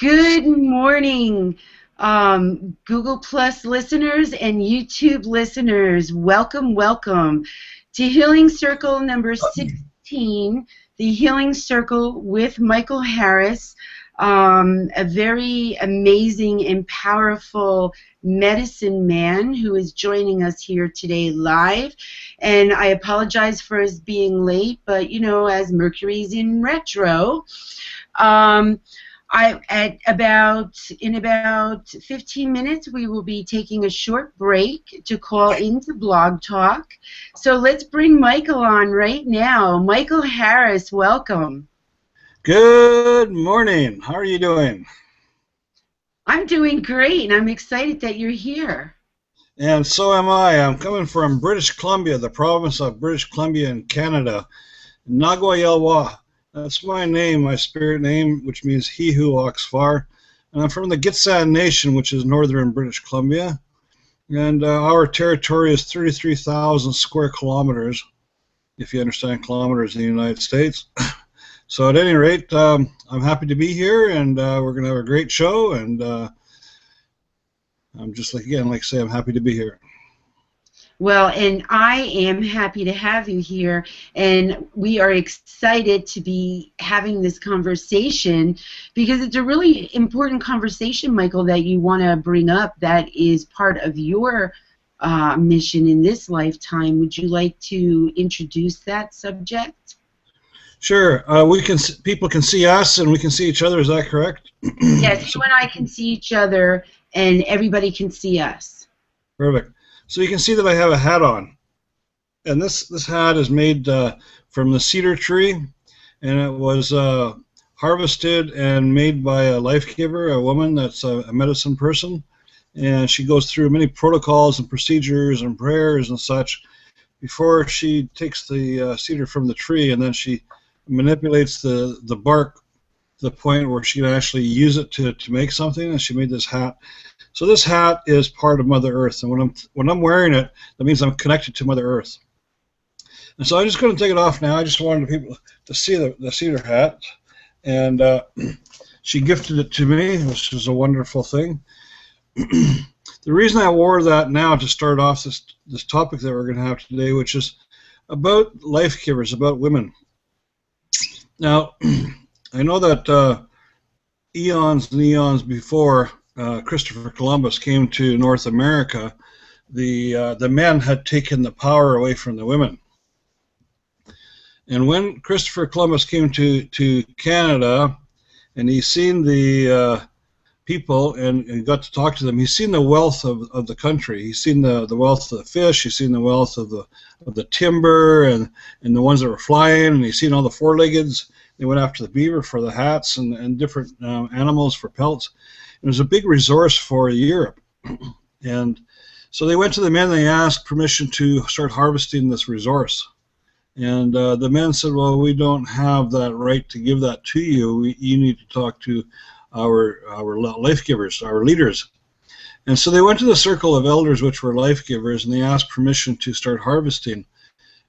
Good morning, Google Plus listeners and YouTube listeners. Welcome, welcome to Healing Circle number 16, the Healing Circle with Michael Harris, a very amazing and powerful medicine man who is joining us here today live. And I apologize for us being late, but you know, as Mercury's in retro, in about 15 minutes, we will be taking a short break to call into Blog Talk. So let's bring Michael on right now. Michael Harris, welcome. Good morning. How are you doing? I'm doing great, and I'm excited that you're here. And so am I. I'm coming from British Columbia, the province of British Columbia in Canada. Nagoyelwa. That's my name, my spirit name, which means he who walks far. And I'm from the Gitxsan Nation, which is northern British Columbia. And our territory is 33,000 square kilometers, if you understand kilometers in the United States. So at any rate, I'm happy to be here, and we're going to have a great show. And I'm just, like I say, I'm happy to be here. Well, and I am happy to have you here, and we are excited to be having this conversation because it's a really important conversation, Michael, that you want to bring up that is part of your mission in this lifetime. Would you like to introduce that subject? Sure. People can see us and we can see each other. Is that correct? Yes, you and I can see each other, and everybody can see us. Perfect. So you can see that I have a hat on, and this hat is made from the cedar tree, and it was harvested and made by a life giver, a woman that's a medicine person, and she goes through many protocols and procedures and prayers and such before she takes the cedar from the tree, and then she manipulates the bark to the point where she can actually use it to make something, and she made this hat. So this hat is part of Mother Earth, and when I'm wearing it, that means I'm connected to Mother Earth. And so I'm just going to take it off now. I just wanted people to see the cedar hat, and she gifted it to me, which is a wonderful thing. The reason I wore that now to start off this topic that we're going to have today, which is about life givers, about women. Now, I know that eons and eons before Christopher Columbus came to North America, the men had taken the power away from the women. And when Christopher Columbus came to Canada, and he's seen the people and got to talk to them, he's seen the wealth of the country. He's seen the wealth of the fish. He's seen the wealth of the timber and the ones that were flying. And he's seen all the four-leggeds. They went after the beaver for the hats and different animals for pelts. It was a big resource for Europe. And so they went to the men and they asked permission to start harvesting this resource. And the men said, well, we don't have that right to give that to you. You need to talk to our life givers, our leaders. And so they went to the circle of elders, which were life givers, and they asked permission to start harvesting.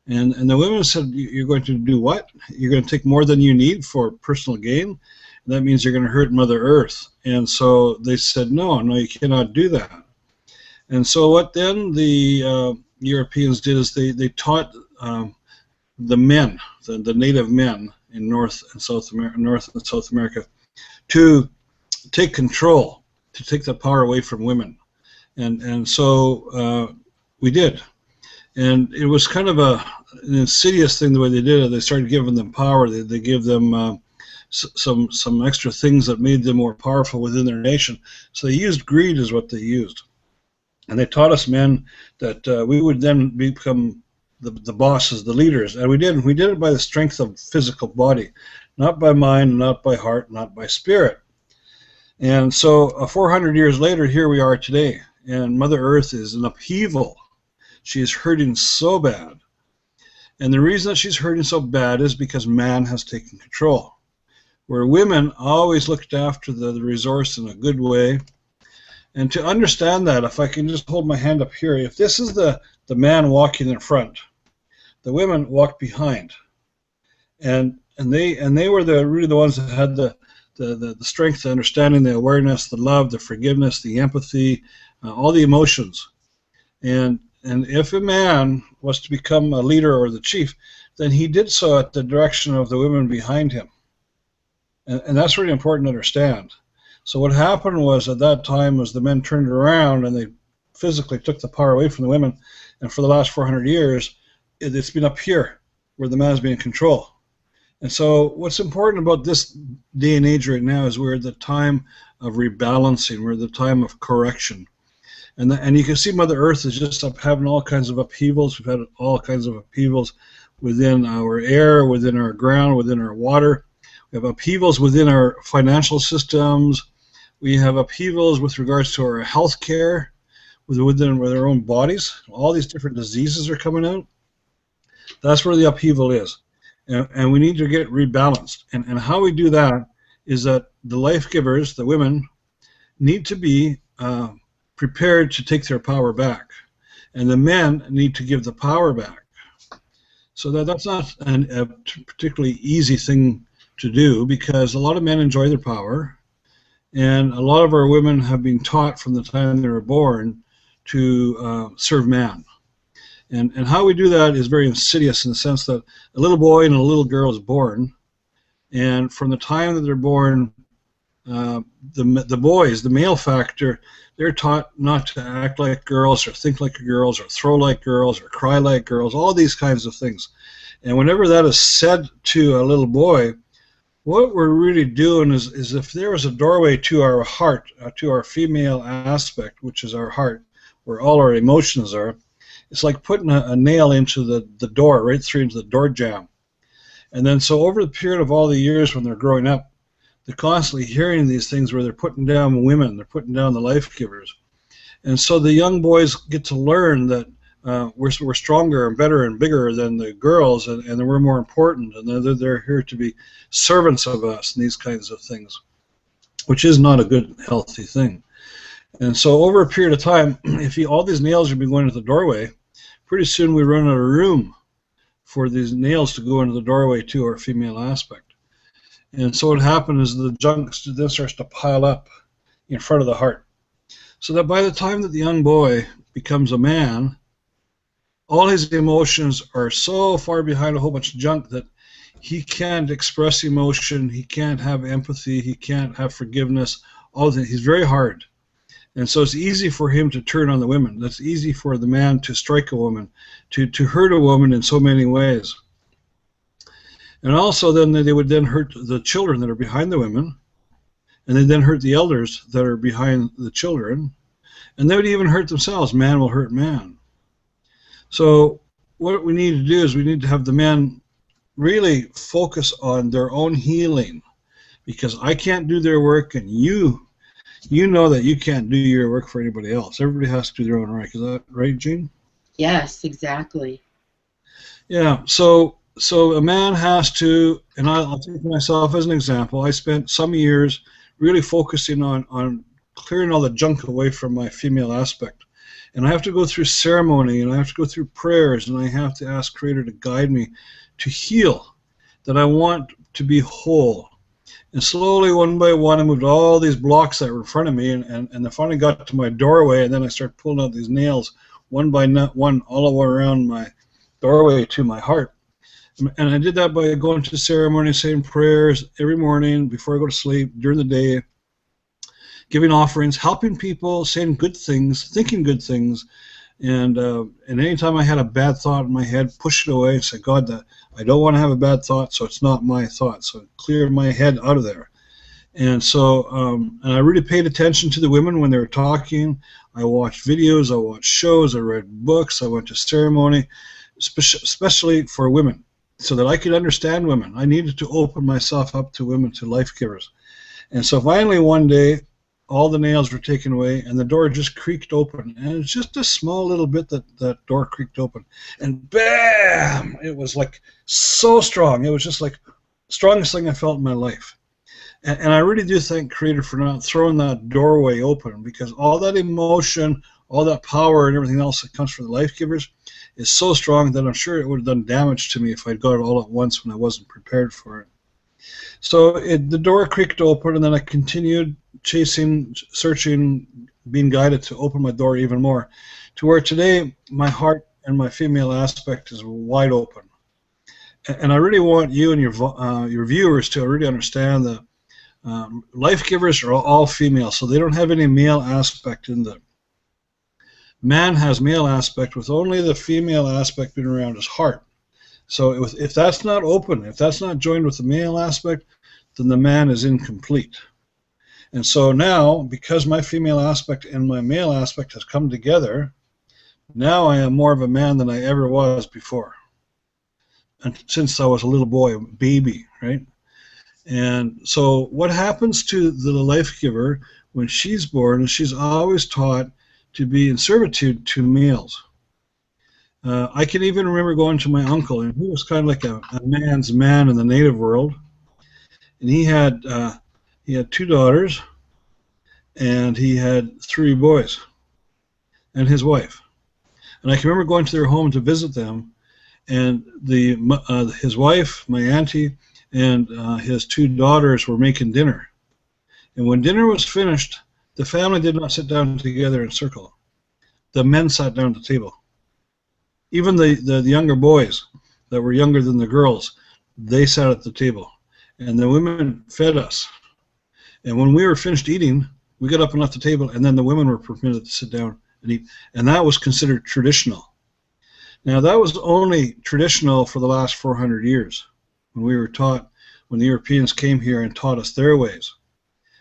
And the women said, you're going to do what? You're going to take more than you need for personal gain? That means you're going to hurt Mother Earth. And so they said, no, you cannot do that. And so what then the Europeans did is they taught the men, the native men in North and South America, to take control, to take the power away from women. And so we did. And it was kind of an insidious thing the way they did it. They started giving them power. They gave them some extra things that made them more powerful within their nation. So they used greed is what they used. And they taught us men that we would then become the bosses, the leaders. And we did. We did it by the strength of physical body, not by mind, not by heart, not by spirit. And so 400 years later, here we are today. And Mother Earth is in upheaval. She is hurting so bad. And the reason that she's hurting so bad is because man has taken control. Where women always looked after the resource in a good way. And to understand that, if I can just hold my hand up here, if this is the man walking in front, the women walked behind. And they were really the ones that had the strength, the understanding, the awareness, the love, the forgiveness, the empathy, all the emotions. And if a man was to become a leader or the chief, then he did so at the direction of the women behind him. And that's really important to understand. So what happened was at that time was the men turned around and they physically took the power away from the women. And for the last 400 years, it's been up here where the man has been in control. And so what's important about this day and age right now is we're at the time of rebalancing. We're at the time of correction. And you can see Mother Earth is just having all kinds of upheavals. We've had all kinds of upheavals within our air, within our ground, within our water. We have upheavals within our financial systems. We have upheavals with regards to our health care within our own bodies. All these different diseases are coming out. That's where the upheaval is. And we need to get rebalanced. And how we do that is that the life givers, the women, need to be prepared to take their power back. And the men need to give the power back. So that's not a particularly easy thing to do, because a lot of men enjoy their power, and a lot of our women have been taught from the time they were born to serve man. And how we do that is very insidious in the sense that a little boy and a little girl is born, and from the time that they're born, the boys, the male factor, they're taught not to act like girls or think like girls or throw like girls or cry like girls, all these kinds of things. And whenever that is said to a little boy, what we're really doing is if there was a doorway to our heart, to our female aspect, which is our heart, where all our emotions are, it's like putting a nail into the door, right through into the door jamb. And then so over the period of all the years when they're growing up, they're constantly hearing these things where they're putting down women, they're putting down the life givers. And so the young boys get to learn that we're stronger and better and bigger than the girls, and that we're more important, and they're here to be servants of us and these kinds of things, which is not a good, healthy thing. And so over a period of time, if all these nails are going into the doorway, pretty soon we run out of room for these nails to go into the doorway to our female aspect. And so what happens is the junk then starts to pile up in front of the heart. So that by the time that the young boy becomes a man, all his emotions are so far behind a whole bunch of junk that he can't express emotion, he can't have empathy, he can't have forgiveness, all that. He's very hard. And so it's easy for him to turn on the women. That's easy for the man to strike a woman, to hurt a woman in so many ways. And also then they would then hurt the children that are behind the women, and they then hurt the elders that are behind the children, and they would even hurt themselves. Man will hurt man. So what we need to do is we need to have the men really focus on their own healing, because I can't do their work, and you know that you can't do your work for anybody else. Everybody has to do their own work. Is that right, Jean? Yes, exactly. Yeah, so a man has to, and I'll take myself as an example. I spent some years really focusing on clearing all the junk away from my female aspect. And I have to go through ceremony, and I have to go through prayers, and I have to ask Creator to guide me to heal, that I want to be whole. And slowly, one by one, I moved all these blocks that were in front of me, and I finally got to my doorway, and then I started pulling out these nails, one by one, all the way around my doorway to my heart. And I did that by going to ceremony, saying prayers every morning before I go to sleep, during the day, giving offerings, helping people, saying good things, thinking good things, and anytime I had a bad thought in my head, push it away and say, God, I don't want to have a bad thought, so it's not my thought, so clear my head out of there. And so, and I really paid attention to the women when they were talking. I watched videos, I watched shows, I read books, I went to ceremony, especially for women, so that I could understand women. I needed to open myself up to women, to life givers. And so finally one day, all the nails were taken away, and the door just creaked open. And it's just a small little bit that door creaked open. And bam! It was like so strong. It was just like the strongest thing I felt in my life. And I really do thank Creator for not throwing that doorway open, because all that emotion, all that power and everything else that comes from the life givers is so strong that I'm sure it would have done damage to me if I'd got it all at once when I wasn't prepared for it. So the door creaked open, and then I continued chasing, searching, being guided to open my door even more, to where today my heart and my female aspect is wide open. And I really want you and your viewers to really understand that life givers are all female, so they don't have any male aspect in them. Man has male aspect with only the female aspect being around his heart. So if that's not open, if that's not joined with the male aspect, then the man is incomplete. And so now, because my female aspect and my male aspect has come together, now I am more of a man than I ever was before. And since I was a little boy, a baby, right? And so what happens to the life giver when she's born is she's always taught to be in servitude to males. I can even remember going to my uncle, and he was kind of like a man's man in the native world. And he had 2 daughters, and he had 3 boys, and his wife. And I can remember going to their home to visit them, and his wife, my auntie, and his 2 daughters were making dinner. And when dinner was finished, the family did not sit down together in a circle. The men sat down at the table. Even the younger boys that were younger than the girls, they sat at the table. And the women fed us. And when we were finished eating, we got up and left the table, and then the women were permitted to sit down and eat. And that was considered traditional. Now, that was only traditional for the last 400 years, when we were taught, when the Europeans came here and taught us their ways.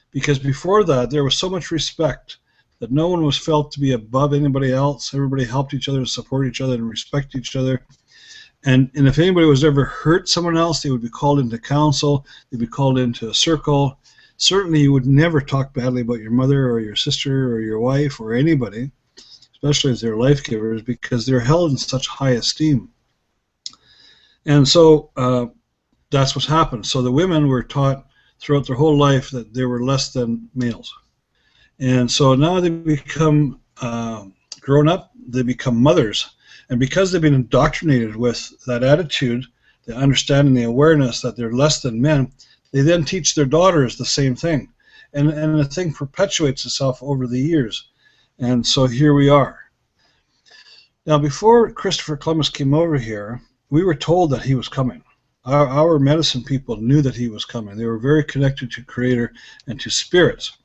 Because before that, there was so much respect that no one was felt to be above anybody else. Everybody helped each other and support each other and respect each other. And if anybody was ever hurt someone else, they would be called into council. They'd be called into a circle. Certainly, you would never talk badly about your mother or your sister or your wife or anybody, especially if they're life givers, because they're held in such high esteem. And so that's what's happened. So the women were taught throughout their whole life that they were less than males. And so now they become grown up, they become mothers. And because they've been indoctrinated with that attitude, the understanding, the awareness that they're less than men, they then teach their daughters the same thing. And the thing perpetuates itself over the years. And so here we are. Now, before Christopher Columbus came over here, we were told that he was coming. Our medicine people knew that he was coming. They were very connected to Creator and to spirits.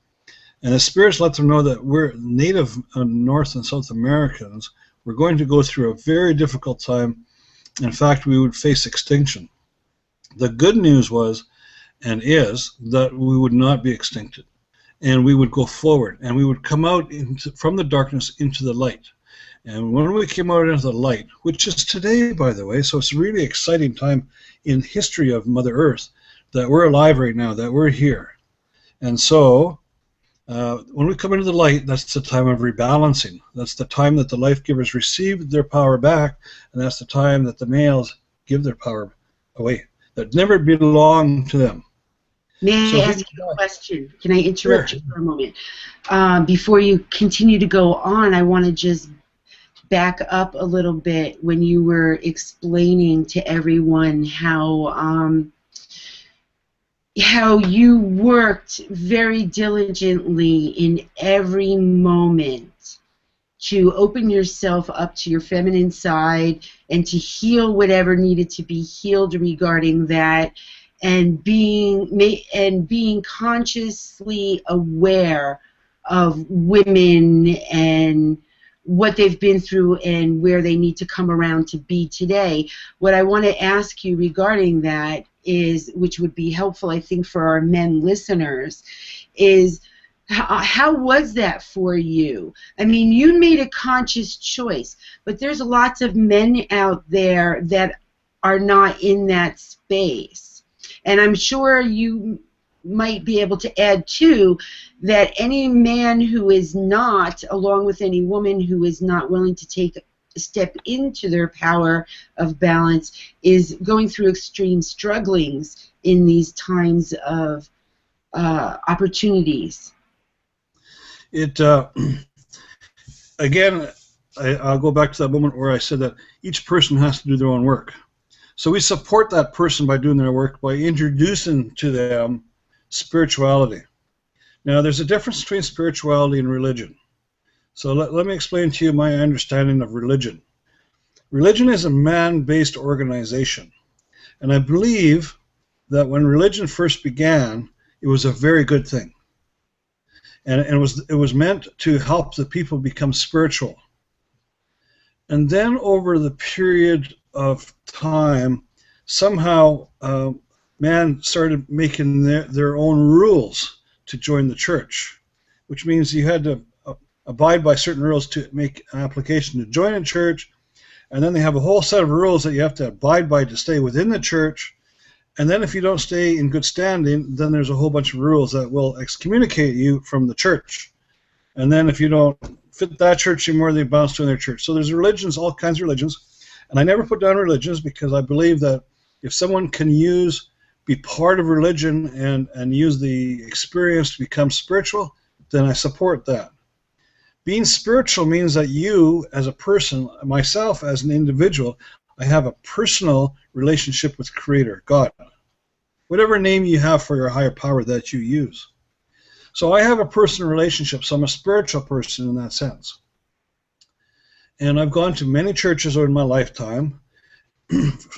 And the spirits let them know that we're native North and South Americans. We're going to go through a very difficult time. In fact, we would face extinction. The good news was, and is, that we would not be extincted. And we would go forward. And we would come out from the darkness into the light. And when we came out into the light, which is today, by the way, so it's a really exciting time in history of Mother Earth, that we're alive right now, that we're here. And so, when we come into the light, that's the time of rebalancing. That's the time that the life givers receive their power back, and that's the time that the males give their power away. That never belonged to them. May I ask you a question? Can I interrupt you for a moment? Before you continue to go on, I want to just back up a little bit when you were explaining to everyone how you worked very diligently in every moment to open yourself up to your feminine side and to heal whatever needed to be healed regarding that, and being consciously aware of women and what they've been through and where they need to come around to be today. What I want to ask you regarding that is, which would be helpful, I think, for our men listeners, is how was that for you? I mean, you made a conscious choice, but there's lots of men out there that are not in that space. And I'm sure you might be able to add, too, that any man who is not, along with any woman who is not willing to take a step into their power of balance, is going through extreme strugglings in these times of opportunities. Again, I'll go back to that moment where I said that each person has to do their own work. So we support that person by doing their work, by introducing to them spirituality. Now, there's a difference between spirituality and religion. So let me explain to you my understanding of religion. Religion is a man-based organization. And I believe that when religion first began, it was a very good thing. And it was meant to help the people become spiritual. And then over the period of time, somehow man started making their own rules to join the church, which means you had to abide by certain rules to make an application to join a church, and then they have a whole set of rules that you have to abide by to stay within the church, and then if you don't stay in good standing, then there's a whole bunch of rules that will excommunicate you from the church. And then if you don't fit that church anymore, they bounce to another church. So there's religions, all kinds of religions, and I never put down religions because I believe that if someone can be part of religion and use the experience to become spiritual, then I support that. Being spiritual means that you, as a person, myself as an individual, I have a personal relationship with Creator, God. Whatever name you have for your higher power that you use. So I have a personal relationship, so I'm a spiritual person in that sense. And I've gone to many churches over my lifetime.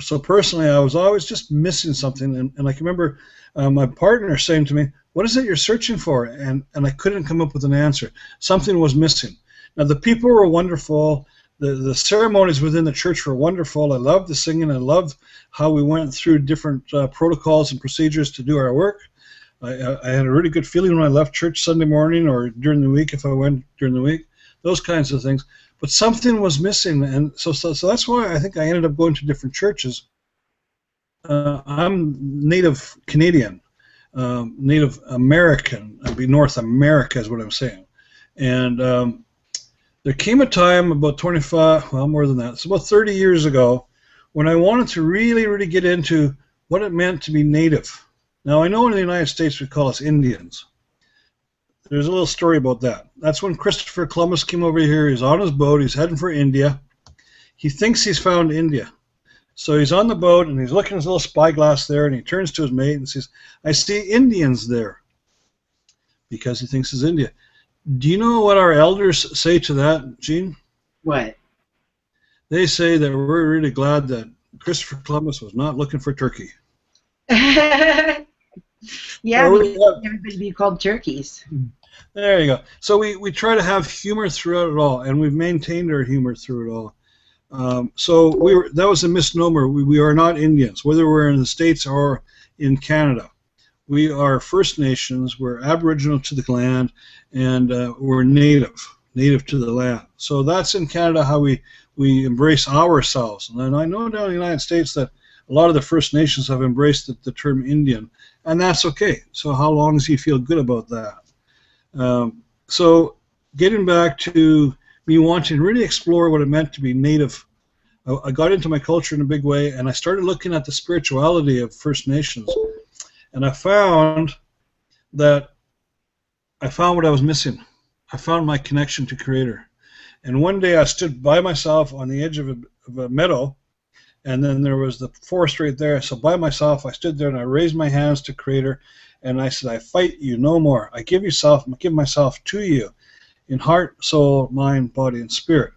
So personally, I was always just missing something. And I can remember my partner saying to me, "What is it you're searching for?" And I couldn't come up with an answer. Something was missing. Now, the people were wonderful. The ceremonies within the church were wonderful. I loved the singing. I loved how we went through different protocols and procedures to do our work. I had a really good feeling when I left church Sunday morning or during the week if I went during the week, those kinds of things. But something was missing, and so that's why I think I ended up going to different churches. I'm Native Canadian, Native American. I'd be North America is what I'm saying. And there came a time about 25, well, more than that, it's about 30 years ago, when I wanted to really, really get into what it meant to be Native. Now, I know in the United States we call us Indians. There's a little story about that. That's when Christopher Columbus came over here. He's on his boat. He's heading for India. He thinks he's found India. So he's on the boat, and he's looking at his little spyglass there, and he turns to his mate and says, "I see Indians there," because he thinks it's India. Do you know what our elders say to that, Jean? What? They say that we're really glad that Christopher Columbus was not looking for turkey. Yeah, everybody be called turkeys. There you go. So we try to have humor throughout it all, and we've maintained our humor through it all. So that was a misnomer. We are not Indians, whether we're in the States or in Canada. We are First Nations. We're Aboriginal to the land, and we're native to the land. So that's in Canada how we embrace ourselves. And I know down in the United States that a lot of the First Nations have embraced the term Indian, and that's okay. So how long as you feel good about that? So getting back to me wanting to really explore what it meant to be Native, I got into my culture in a big way, and I started looking at the spirituality of First Nations, and I found what I was missing. I found my connection to Creator. And one day I stood by myself on the edge of a meadow, and then there was the forest right there. So by myself, I stood there and I raised my hands to Creator, and I said, "I fight you no more. I give myself to you in heart, soul, mind, body, and spirit.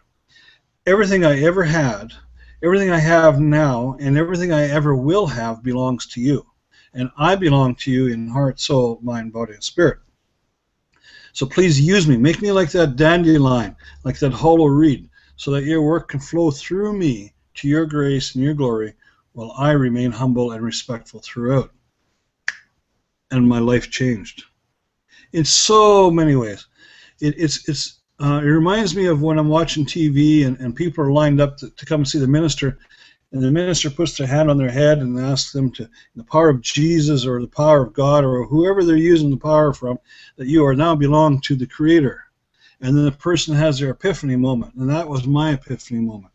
Everything I ever had, everything I have now, and everything I ever will have belongs to you. And I belong to you in heart, soul, mind, body, and spirit. So please use me. Make me like that dandelion, like that hollow reed, so that your work can flow through me to your grace and your glory, while I remain humble and respectful throughout." And my life changed in so many ways. It reminds me of when I'm watching TV and people are lined up to come and see the minister, and the minister puts their hand on their head and asks them to, in the power of Jesus or the power of God or whoever they're using the power from, that you are now belong to the Creator. And then the person has their epiphany moment, and that was my epiphany moment.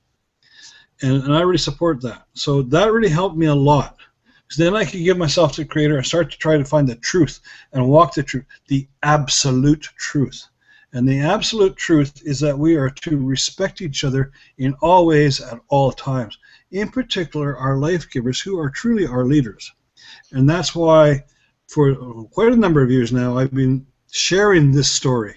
And I really support that. So that really helped me a lot. Because then I could give myself to the Creator and start to try to find the truth and walk the truth, the absolute truth. And the absolute truth is that we are to respect each other in all ways at all times. In particular, our life givers who are truly our leaders. And that's why for quite a number of years now I've been sharing this story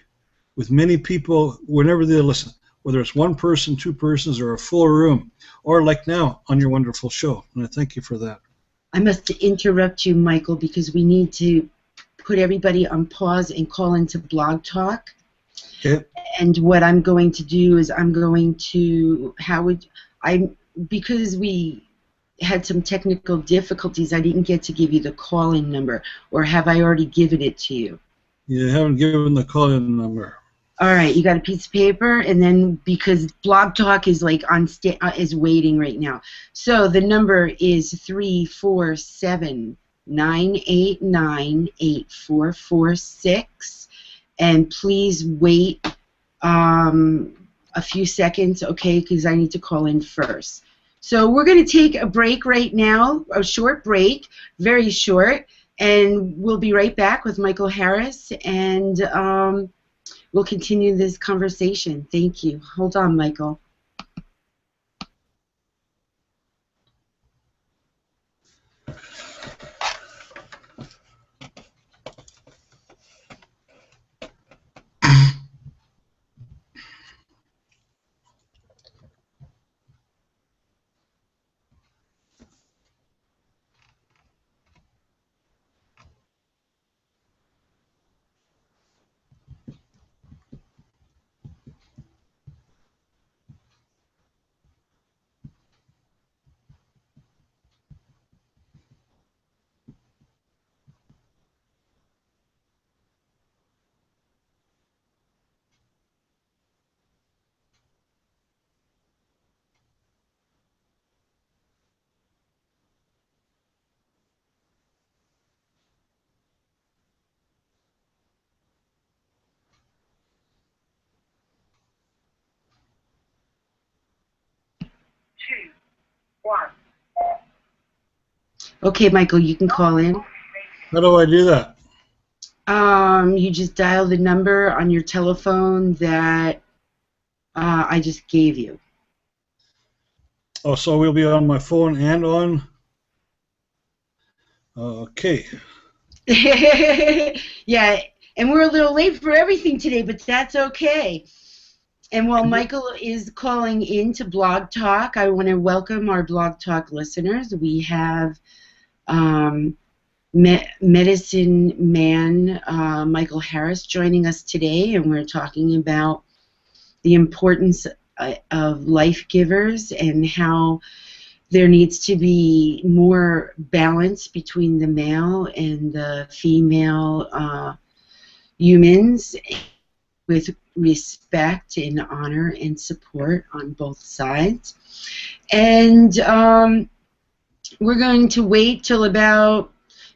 with many people whenever they listen, whether it's one person, two persons, or a full room, or like now on your wonderful show. And I thank you for that. I must interrupt you, Michael, because we need to put everybody on pause and call into Blog Talk. Okay. And what I'm going to do is I'm going to, because we had some technical difficulties, I didn't get to give you the call-in number, or have I already given it to you? You haven't given the call-in number. All right, you got a piece of paper, and then because Blog Talk is like is waiting right now, so the number is 347-989-8446, and please wait a few seconds, okay, because I need to call in first. So we're going to take a break right now, a short break, very short, and we'll be right back with Michael Harris, and we'll continue this conversation. Thank you. Hold on, Michael. Okay, Michael, you can call in. How do I do that? You just dial the number on your telephone that I just gave you. Oh, so we'll be on my phone and on? Okay. Yeah, and we're a little late for everything today, but that's okay. And while Michael is calling in to Blog Talk, I want to welcome our Blog Talk listeners. We have Medicine Man Michael Harris joining us today, and we're talking about the importance of life givers and how there needs to be more balance between the male and the female humans, with respect and honor and support on both sides. And we're going to wait till about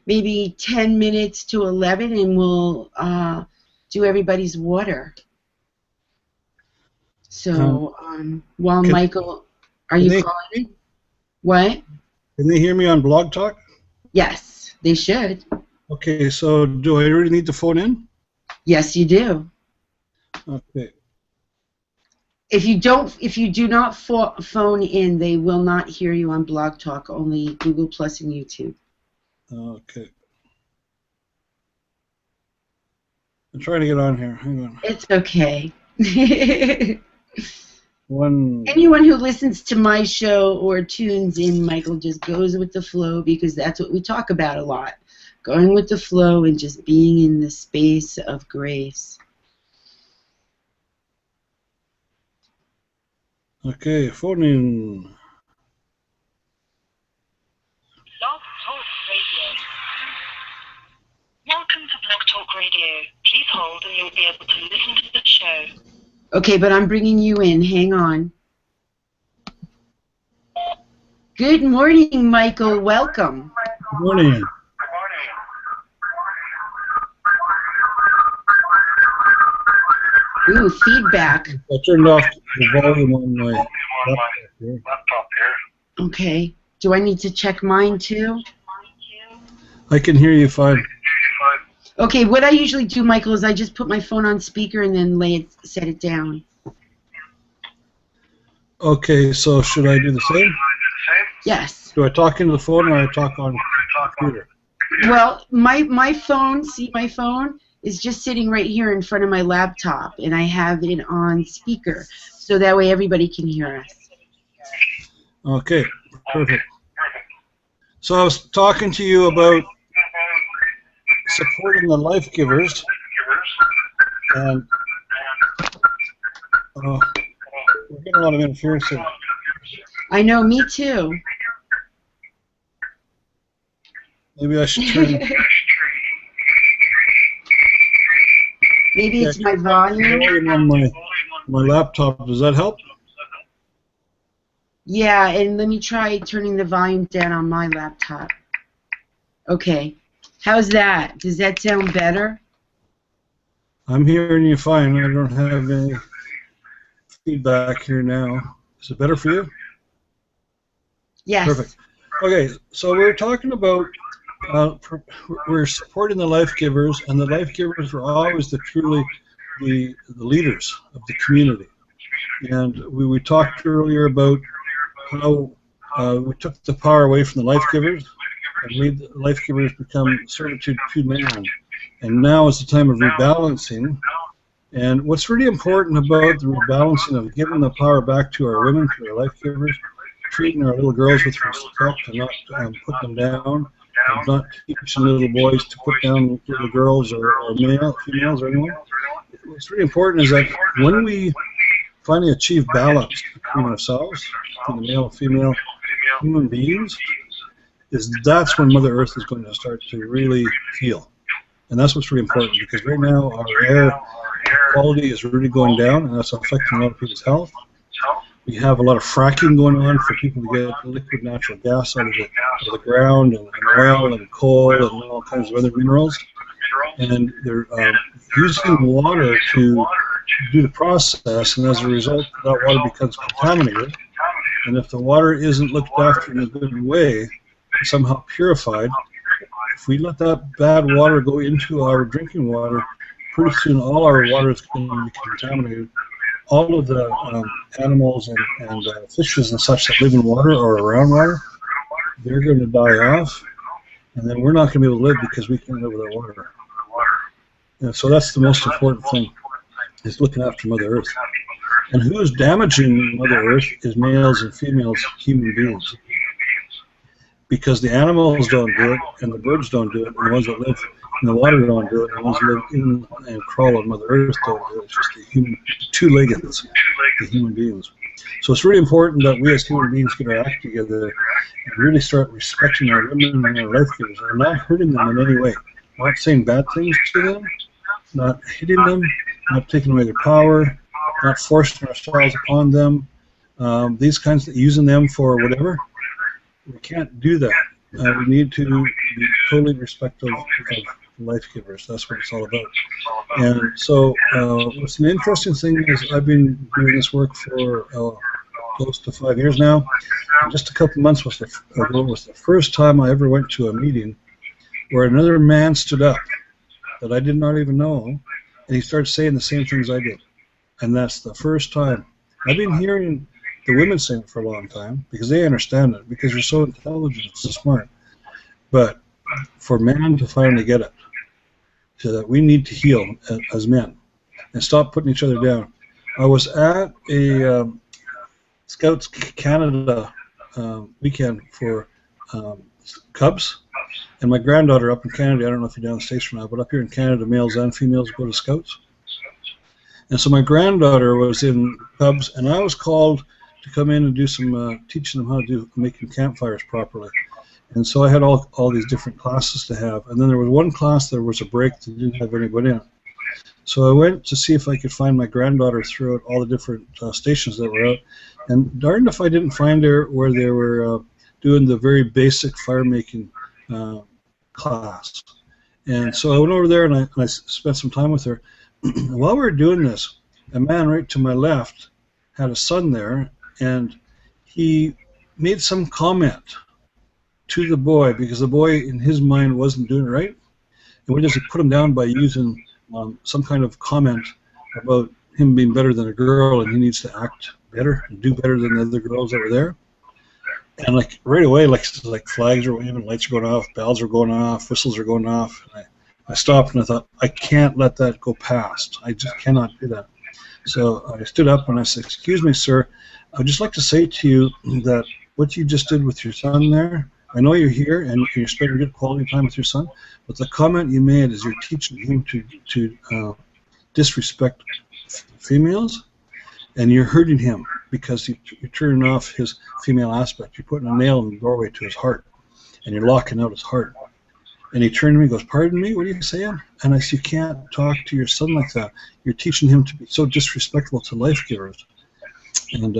maybe 10 minutes to 11, and we'll do everybody's water. So while Michael, are you calling in? What? Can they hear me on Blog Talk? Yes, they should. Okay, so do I really need to phone in? Yes, you do. Okay. If you do not phone in, they will not hear you on Blog Talk, only Google Plus and YouTube. Okay. I'm trying to get on here. Hang on. It's okay. Anyone who listens to my show or tunes in, Michael, just goes with the flow, because that's what we talk about a lot. Going with the flow and just being in the space of grace. Okay, phone in. Blog Talk Radio. Welcome to Blog Talk Radio. Please hold and you'll be able to listen to the show. Okay, but I'm bringing you in. Hang on. Good morning, Michael. Welcome. Good morning. Ooh, feedback. I turned off the volume on my laptop here. Okay. Do I need to check mine too? I can hear you fine. Okay, what I usually do, Michael, is I just put my phone on speaker and then set it down. Okay, so should I do the same? Yes. Do I talk into the phone or I talk on computer? Well, my phone, see my phone, is just sitting right here in front of my laptop, and I have it on speaker, so that way everybody can hear us. Okay, perfect. So I was talking to you about supporting the life givers, and we're getting a lot of interference here. I know, me too. Maybe I should turn. Maybe it's my volume. On my laptop. Does that help? Yeah, and let me try turning the volume down on my laptop. Okay. How's that? Does that sound better? I'm hearing you fine. I don't have any feedback here now. Is it better for you? Yes. Perfect. Okay, so we're talking about we're supporting the life givers, and the life givers are always truly the leaders of the community. And we talked earlier about how we took the power away from the life givers and made the life givers become servitude to man. And now is the time of rebalancing. And what's really important about the rebalancing of giving the power back to our women, to our life givers, treating our little girls with respect and not put them down, and not teaching little boys to put down little girls or females or anyone. What's really important is that when we finally achieve balance between ourselves, between the male and female human beings, that's when Mother Earth is going to start to really heal. And that's what's really important, because right now our air quality is really going down, and that's affecting a lot of people's health. We have a lot of fracking going on for people to get liquid natural gas out of the ground, and oil and coal and all kinds of other minerals. And they're using water to do the process, and as a result, that water becomes contaminated. And if the water isn't looked after in a good way, somehow purified, if we let that bad water go into our drinking water, pretty soon all our water is going to be contaminated. All of the animals and fishes and such that live in water or around water, they're going to die off, and then we're not going to be able to live because we can't live without water. And so that's the most important thing, is looking after Mother Earth. And who's damaging Mother Earth is males and females, human beings. Because the animals don't do it, and the birds don't do it, and the ones that live in the water don't do it, and the ones that live in and crawl on Mother Earth don't do it. It's just the two-leggeds, the human beings. So it's really important that we as human beings get our act together and really start respecting our women and our life givers, and not hurting them in any way. Not saying bad things to them, not hitting them, not taking away their power, not forcing ourselves upon them, these kinds of using them for whatever. We can't do that. We need to be totally respectful of life givers. That's what it's all about. And so what's an interesting thing is I've been doing this work for close to 5 years now. And just a couple months ago was the first time I ever went to a meeting where another man stood up that I did not even know, and he started saying the same things I did. And that's the first time. I've been hearing the women saying it for a long time because they understand it, because they're so intelligent and so smart. But for men to finally get it, so that we need to heal as men and stop putting each other down. I was at a Scouts Canada weekend for Cubs, and my granddaughter up in Canada, I don't know if you're down the States or not, but up here in Canada, males and females go to Scouts. And so my granddaughter was in Cubs, and I was called to come in and do some teaching them how to do making campfires properly. And so I had all these different classes to have, and then there was one class there was a break that didn't have anybody in it. So I went to see if I could find my granddaughter throughout all the different stations that were out, and darned if I didn't find her where they were doing the very basic fire making class. And so I went over there and I spent some time with her. While we were doing this, a man right to my left had a son there, and he made some comment to the boy because the boy in his mind wasn't doing it right, And we just put him down by using some kind of comment about him being better than a girl, and he needs to act better and do better than the other girls that were there. And like right away, like flags are waving, lights are going off, bells are going off, whistles are going off. And I stopped and I thought, I can't let that go past. I just cannot do that. So I stood up and I said, "Excuse me, sir. I would just like to say to you that what you just did with your son there, I know you're here and you're spending good quality time with your son, but the comment you made is you're teaching him to disrespect females, and you're hurting him because you're turning off his female aspect. You're putting a nail in the doorway to his heart, and you're locking out his heart." And he turned to me and goes, "Pardon me, what are you saying?" And I said, "You can't talk to your son like that. You're teaching him to be so disrespectful to life givers." And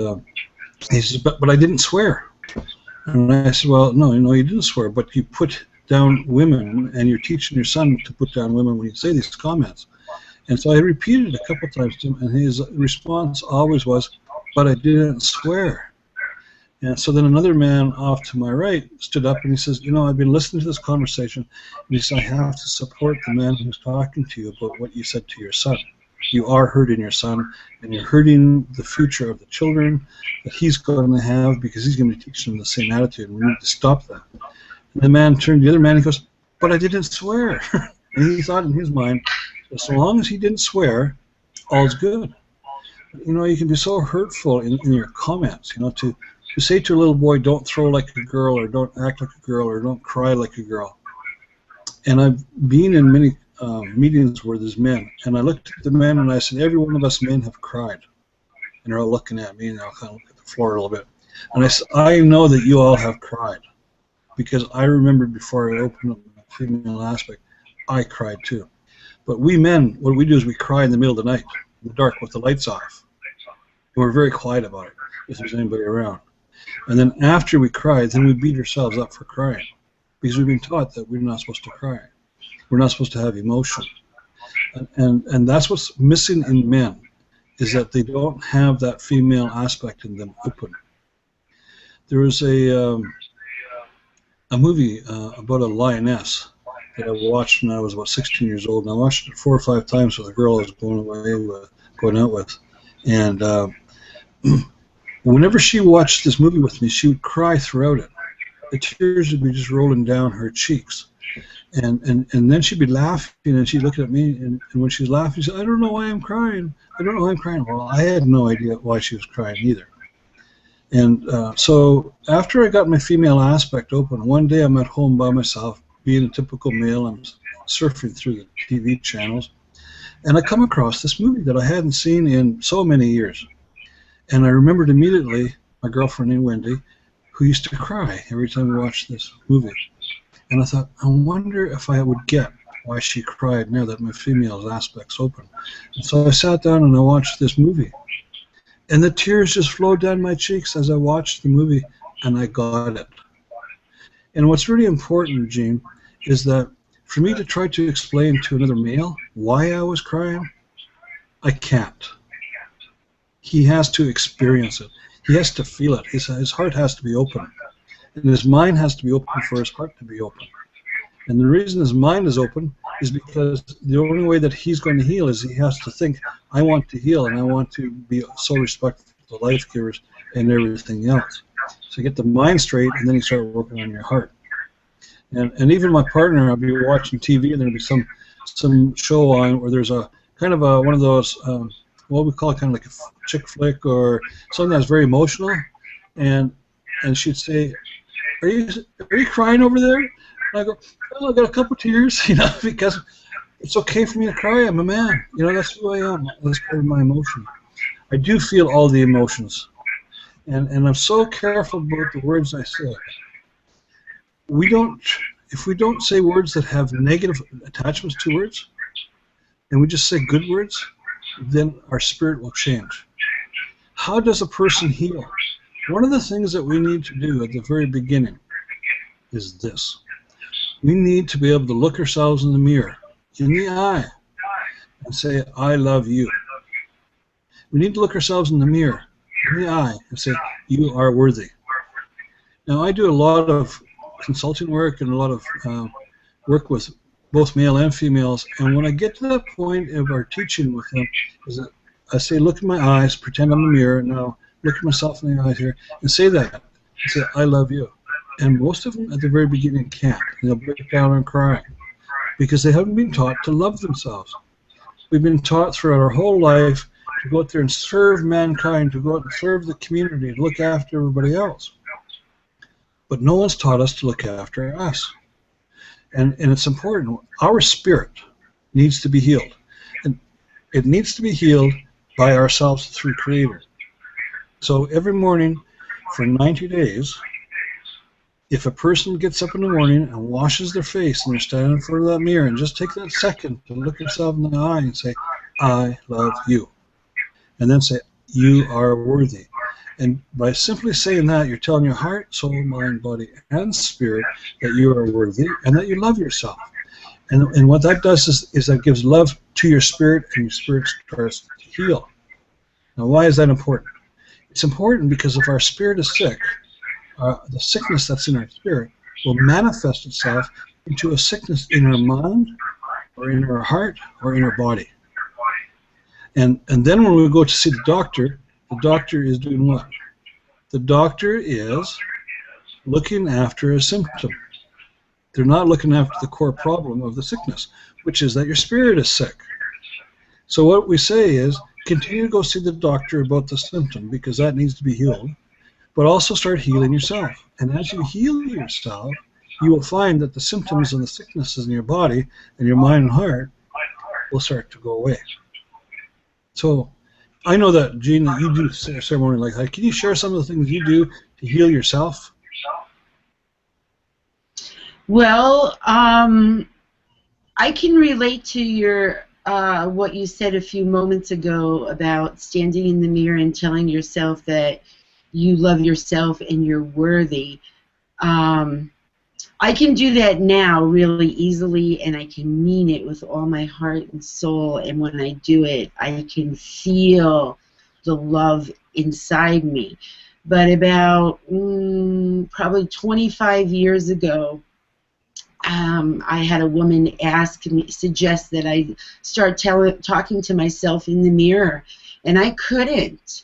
he says, but I didn't swear. And I said, "Well, no, you didn't swear, but you put down women, and you're teaching your son to put down women when you say these comments." And so I repeated it a couple of times to him, and his response always was, "But I didn't swear." And so then another man off to my right stood up and he says, "I've been listening to this conversation, and he said, I have to support the man who's talking to you about what you said to your son. You are hurting your son, and you're hurting the future of the children that he's going to have, because he's going to be teaching them the same attitude, and we need to stop that." And the man turned to the other man and he goes, "But I didn't swear." And he thought in his mind, so long as he didn't swear, all's good. You can be so hurtful in your comments, to say to a little boy, "Don't throw like a girl," or "Don't act like a girl," or "Don't cry like a girl." And I've been in many meetings where there's men, and I looked at the men and I said, "Every one of us men have cried." And they're all looking at me, and I'll kind of look at the floor a little bit. And I said, "I know that you all have cried, because I remembered before I opened up the female aspect, I cried too. But we men, what we do is we cry in the middle of the night, in the dark, with the lights off. And we're very quiet about it, if there's anybody around. And then after we cry, then we beat ourselves up for crying, because we've been taught that we're not supposed to cry. We're not supposed to have emotion. And that's what's missing in men, is that they don't have that female aspect in them open. There was a movie about a lioness that I watched when I was about 16 years old, and I watched it 4 or 5 times with a girl I was going out with. And whenever she watched this movie with me, she would cry throughout it. The tears would be just rolling down her cheeks. And then she'd be laughing, and she'd look at me, and when she was laughing, she said, "I don't know why I'm crying. I don't know why I'm crying." Well, I had no idea why she was crying either. And so after I got my female aspect open, one day I'm at home by myself, being a typical male. I'm surfing through the TV channels, and I come across this movie that I hadn't seen in so many years. And I remembered immediately my girlfriend named Wendy, who used to cry every time we watched this movie. And I thought, I wonder if I would get why she cried now that my female aspect's open. And so I sat down and I watched this movie. And the tears just flowed down my cheeks as I watched the movie, and I got it. And what's really important, Gene, is that for me to try to explain to another male why I was crying, I can't. He has to experience it. He has to feel it. His heart has to be open. And his mind has to be open for his heart to be open. And the reason his mind is open is because the only way that he's going to heal is he has to think, I want to heal, and I want to be so respectful to life givers and everything else. So you get the mind straight, and then you start working on your heart. And even my partner, I'll be watching TV, and there'll be some show on where there's a kind of one of those, what we call it, kind of like a chick flick or something that's very emotional, and she'd say, Are you crying over there? And I go, "Well, I got a couple tears, because it's okay for me to cry. I'm a man. That's who I am. That's part of my emotion. I do feel all the emotions, and I'm so careful about the words I say. If we don't say words that have negative attachments to words, and we just say good words, then our spirit will change. How does a person heal? One of the things that we need to do at the very beginning is this. We need to be able to look ourselves in the mirror, in the eye, and say, I love you. We need to look ourselves in the mirror, in the eye, and say, you are worthy. Now, I do a lot of consulting work and a lot of work with both male and females. And when I get to that point of our teaching with them, is that I say, look in my eyes, pretend I'm a mirror. Now look at myself in the eyes here, and say that. I say, I love you. And most of them at the very beginning can't. They'll break down and cry because they haven't been taught to love themselves. We've been taught throughout our whole life to go out there and serve mankind, to go out and serve the community, to look after everybody else. But no one's taught us to look after us. And it's important. Our spirit needs to be healed. And it needs to be healed by ourselves through Creator. So every morning for 90 days, if a person gets up in the morning and washes their face and they're standing in front of that mirror and just take that second to look yourself in the eye and say, I love you. And then say, you are worthy. And by simply saying that, you're telling your heart, soul, mind, body, and spirit that you are worthy and that you love yourself. And what that does is that gives love to your spirit, and your spirit starts to heal. Now, why is that important? It's important because if our spirit is sick, the sickness that's in our spirit will manifest itself into a sickness in our mind, or in our heart, or in our body. And then when we go to see the doctor is doing what? The doctor is looking after a symptom. They're not looking after the core problem of the sickness, which is that your spirit is sick. So what we say is, continue to go see the doctor about the symptom, because that needs to be healed, but also start healing yourself. And as you heal yourself, you will find that the symptoms and the sicknesses in your body and your mind and heart will start to go away. So I know that, Jean, that you do a ceremony like that. Can you share some of the things you do to heal yourself? Well, I can relate to your what you said a few moments ago about standing in the mirror and telling yourself that you love yourself and you're worthy. I can do that now really easily, and I can mean it with all my heart and soul, and when I do it, I can feel the love inside me. But about probably 25 years ago, I had a woman suggest that I start talking to myself in the mirror, and I couldn't.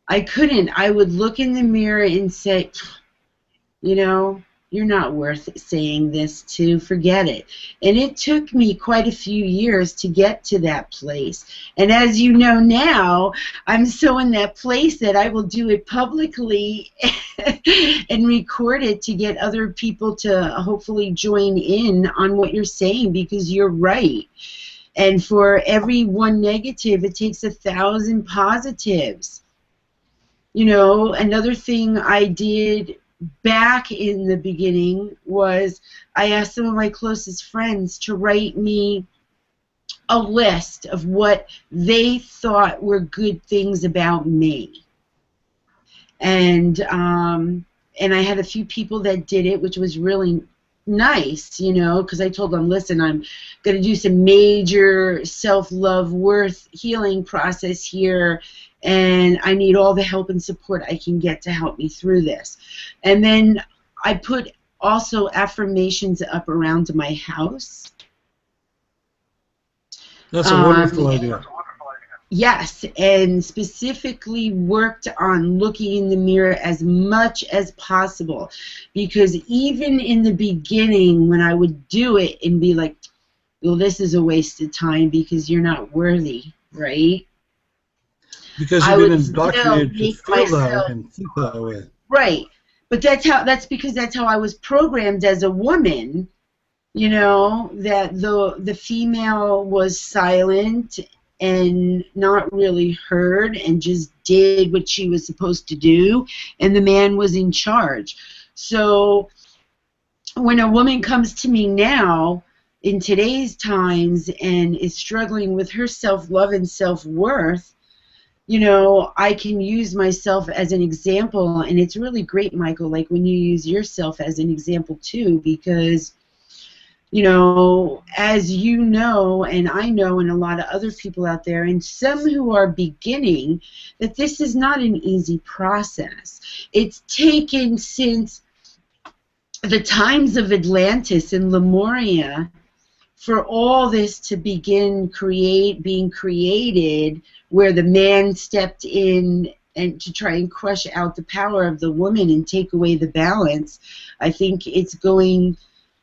I would look in the mirror and say, you know, you're not worth saying this to, forget it. And it took me quite a few years to get to that place. And as you know now, I'm so in that place that I will do it publicly and record it to get other people to hopefully join in on what you're saying, because you're right. And for every one negative, it takes 1,000 positives. You know, another thing I did back in the beginning was I asked some of my closest friends to write me a list of what they thought were good things about me. And I had a few people that did it, which was really nice, you know, because I told them, listen, I'm going to do some major self-love, worth healing process here, and I need all the help and support I can get to help me through this. And then I put also affirmations up around my house. That's a wonderful idea. Yes, and specifically worked on looking in the mirror as much as possible, because even in the beginning when I would do it and be like, well, this is a waste of time because you're not worthy, right? Because you've been indoctrinated to feel that and think that way. Right, but that's because that's how I was programmed as a woman, you know, that the female was silent and not heard heard and just did what she was supposed to do, and the man was in charge. So when a woman comes to me now in today's times and is struggling with her self-love and self-worth, you know, I can use myself as an example, and it's really great, Michael, like when you use yourself as an example too, because, you know, as you know, and I know, and a lot of other people out there, and some who are beginning, that this is not an easy process. It's taken since the times of Atlantis and Lemuria for all this to begin being created, where the man stepped in and to try and crush out the power of the woman and take away the balance, I think it's going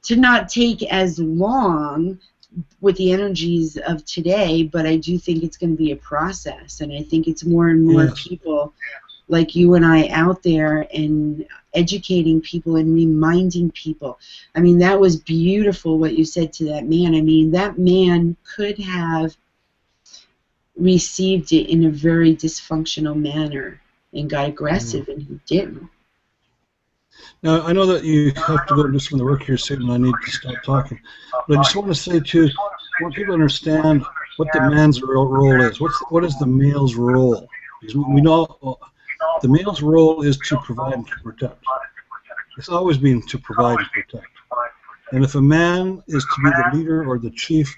to not take as long with the energies of today, but I do think it's going to be a process, and I think it's more and more people like you and I out there and educating people and reminding people. I mean, that was beautiful what you said to that man. I mean, that man could have received it in a very dysfunctional manner and got aggressive, and he didn't. Now, I know that you have to go do some of the work here soon, and I need to stop talking. But I just want to say, too, I want people to understand what the man's role is. What is the male's role? Because we know the male's role is to provide and to protect. It's always been to provide and protect. And if a man is to be the leader or the chief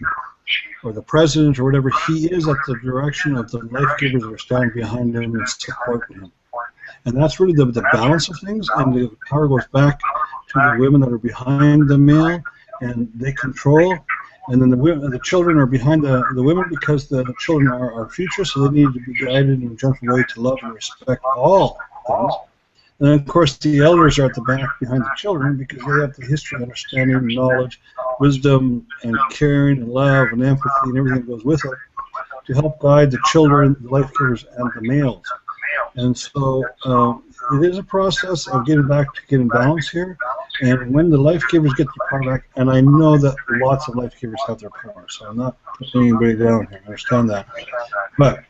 or the president or whatever, he is at the direction of the life givers that are standing behind him and supporting him. And that's really the balance of things, and the power goes back to the women that are behind the male, and they control, and then the children are behind the women, because the children are our future, so they need to be guided in a gentle way to love and respect all things. And then, of course, the elders are at the back behind the children, because they have the history, understanding, knowledge, wisdom, and caring, and love, and empathy, and everything that goes with it, to help guide the children, the life givers, and the males. And so it is a process of getting back to getting balance here. And when the life givers get their power back, and I know that lots of life givers have their power, so I'm not putting anybody down here, I understand that. But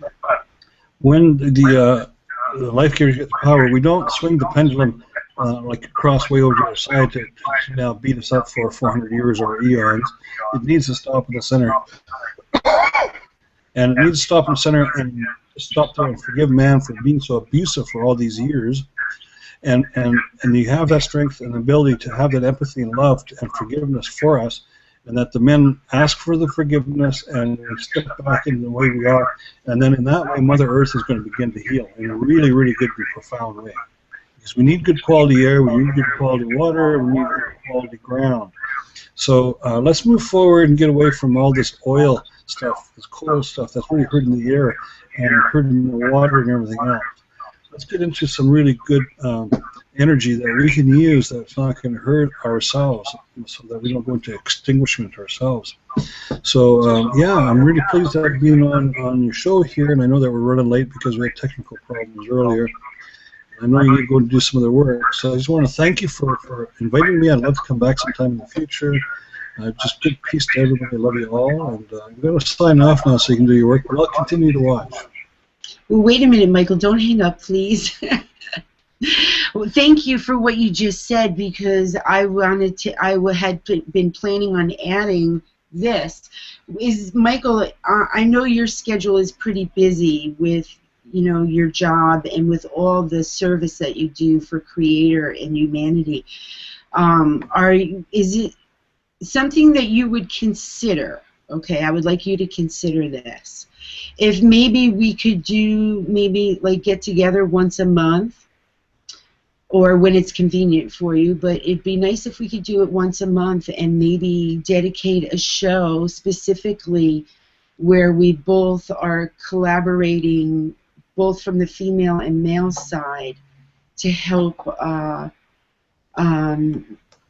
when the life givers get the power, we don't swing the pendulum like across way over to the other side to now beat us up for 400 years or eons. It needs to stop in the center. And it needs to stop in the center and stop there and forgive man for being so abusive for all these years, and you have that strength and ability to have that empathy and love and forgiveness for us, and that the men ask for the forgiveness and we step back in the way we are, and then in that way Mother Earth is going to begin to heal in a really, really good and profound way, because we need good quality air, we need good quality water, we need good quality ground. So let's move forward and get away from all this oil stuff, this coal stuff that's really hurting the air and hurting the water and everything else. Let's get into some really good energy that we can use that's not going to hurt ourselves, so that we don't go into extinguishment ourselves. So, yeah, I'm really pleased to have been on your show here, and I know that we're running late because we had technical problems earlier. I know you need to go and do some other work, so I just want to thank you for inviting me. I'd love to come back sometime in the future. Just good peace to everybody. I love you all, and I'm going to sign off now so you can do your work, but I'll continue to watch. Well, wait a minute, Michael. Don't hang up, please. Well, thank you for what you just said, because I had been planning on adding this. Michael, I know your schedule is pretty busy with your job and with all the service that you do for Creator and humanity. Is it something that you would consider? Okay, I would like you to consider this. If maybe we could do like get together once a month, or when it's convenient for you, but it'd be nice if we could do it once a month and maybe dedicate a show specifically where we both are collaborating, both from the female and male side, to help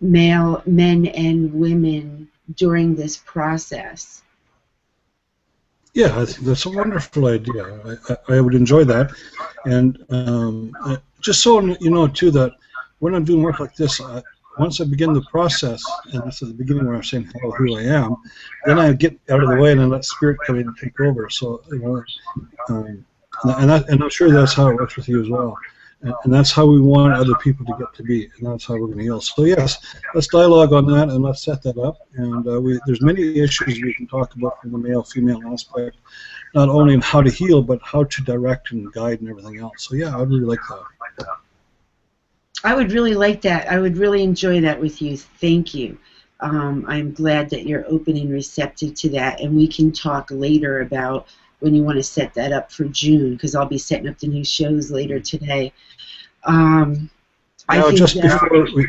men and women during this process. Yeah, I think that's a wonderful idea. I would enjoy that. And just so you know, too, that when I'm doing work like this, once I begin the process, and this is the beginning where I'm saying hello, who I am, then I get out of the way and I let Spirit come in and take over. So, and I'm sure that's how it works with you as well. And that's how we want other people to get to be, and that's how we're going to heal. So yes, let's dialogue on that, and let's set that up. And there's many issues we can talk about from the male-female aspect, not only in how to heal, but how to direct and guide and everything else. So yeah, I'd really like that. I would really like that. I would really enjoy that with you. Thank you. I'm glad that you're open and receptive to that, and we can talk later about when you want to set that up for June, because I'll be setting up the new shows later today. Now, just before we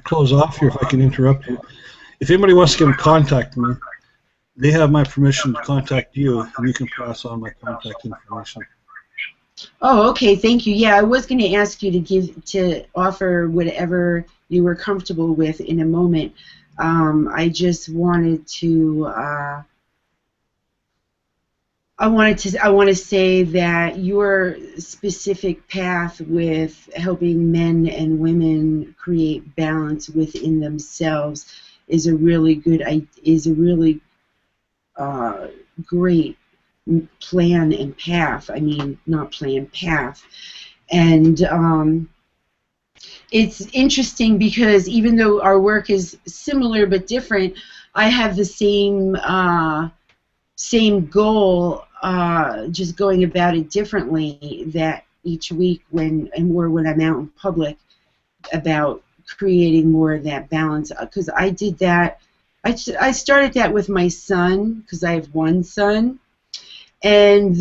close off here, if I can interrupt you, if anybody wants to get in contact with me, they have my permission to contact you, and you can pass on my contact information. Oh, okay. Thank you. Yeah, I was going to ask you to offer whatever you were comfortable with in a moment. I just wanted to. I want to say that your specific path with helping men and women create balance within themselves is a really great plan and path. I mean, not plan, path. And it's interesting because even though our work is similar but different, I have the same goal, just going about it differently. That each week when I'm out in public, about creating more of that balance. Because I did that. I started that with my son, because I have one son, and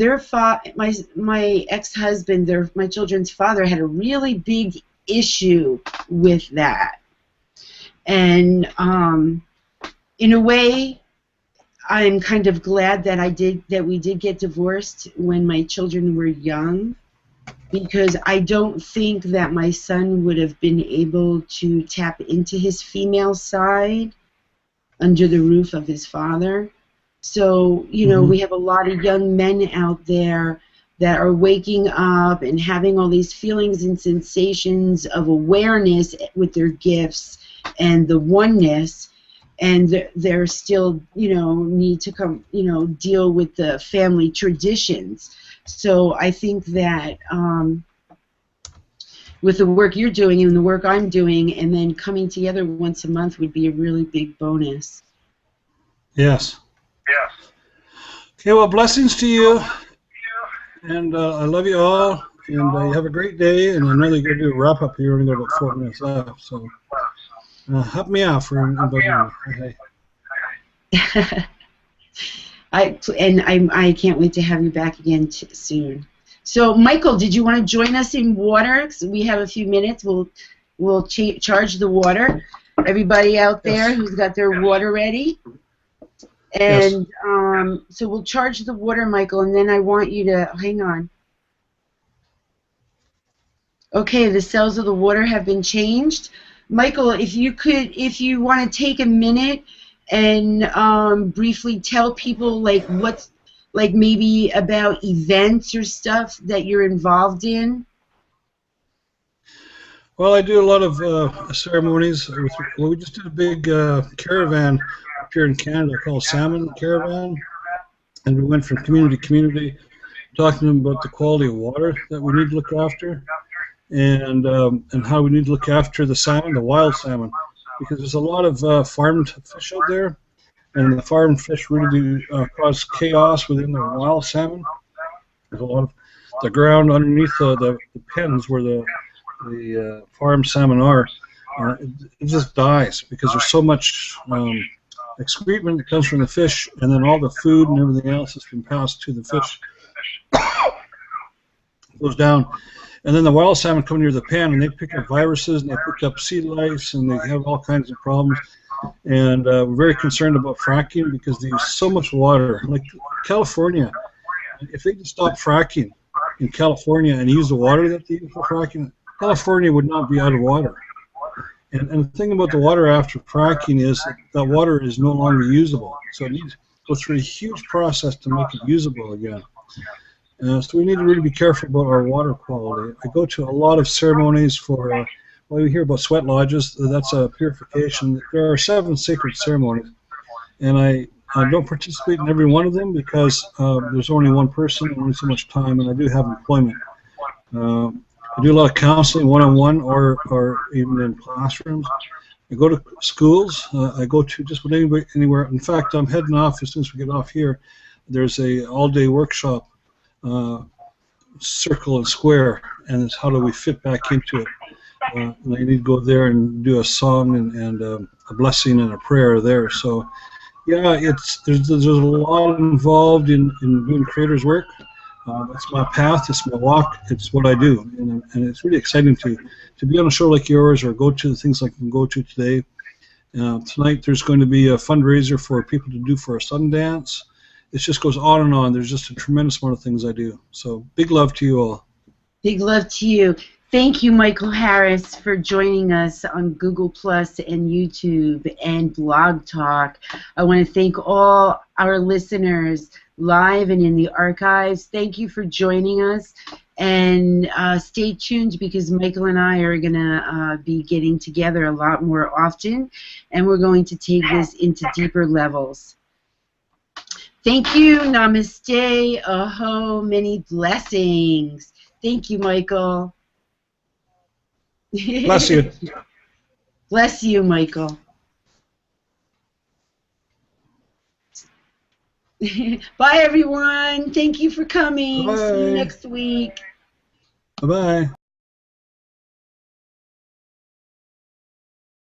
my ex-husband, my children's father, had a really big issue with that. And in a way, I'm kind of glad that we did get divorced when my children were young, because I don't think that my son would have been able to tap into his female side under the roof of his father. So, you know, we have a lot of young men out there that are waking up and having all these feelings and sensations of awareness with their gifts and the oneness, and they're still, you know, need to come, you know, deal with the family traditions. So I think that with the work you're doing and the work I'm doing, and then coming together once a month would be a really big bonus. Yes. Yes. Okay, well, blessings to you, and I love you all, and you have a great day, and I know they're going to do a wrap-up here. We're only got about 4 minutes left, so help me out for inviting me. Okay. I can't wait to have you back again soon. So, Michael, did you want to join us in water? So we have a few minutes. We'll charge the water. Everybody out there who's got their water ready. And so we'll charge the water, Michael, and then I want you to hang on. Okay, the cells of the water have been changed. Michael, if you want to take a minute and briefly tell people like maybe about events or stuff that you're involved in. Well, I do a lot of ceremonies. We just did a big caravan up here in Canada called Salmon Caravan, and we went from community to community talking to them about the quality of water that we need to look after, and how we need to look after the salmon, the wild salmon, because there's a lot of farmed fish out there, and the farmed fish really do cause chaos within the wild salmon. There's a lot of the ground underneath the pens where the farmed salmon are, it just dies because there's so much excrement that comes from the fish, and then all the food and everything else that's been passed to the fish goes down. And then the wild salmon come near the pen, and they pick up viruses, and they pick up sea lice, and they have all kinds of problems. And we're very concerned about fracking because they use so much water. Like California, if they could stop fracking in California and use the water that they use for fracking, California would not be out of water. And the thing about the water after fracking is that water is no longer usable. So it needs to go through a huge process to make it usable again. So we need to really be careful about our water quality. I go to a lot of ceremonies for, well, we hear about sweat lodges. That's a purification. There are 7 sacred ceremonies, and I don't participate in every one of them because there's only one person and only so much time, and I do have employment. I do a lot of counseling one-on-one or even in classrooms. I go to schools. I go to just about anywhere. In fact, I'm heading off as soon as we get off here. There's a all-day workshop, circle and square, and it's how do we fit back into it. And I need to go there and do a song and a blessing and a prayer there. So, yeah, there's a lot involved in doing creators work. It's my path, it's my walk, it's what I do, and it's really exciting to be on a show like yours or go to the things like I can go to today Tonight there's going to be a fundraiser for people to do for a Sundance. It just goes on and on. There's just a tremendous amount of things I do. So big love to you all. Big love to you. Thank you, Michael Harris, for joining us on Google Plus and YouTube and Blog Talk. I want to thank all our listeners live and in the archives. Thank you for joining us. And stay tuned, because Michael and I are going to be getting together a lot more often, and we're going to take this into deeper levels. Thank you. Namaste. Aho. Many blessings. Thank you, Michael. Bless you. Bless you, Michael. Bye, everyone. Thank you for coming. Bye. See you next week. Bye-bye.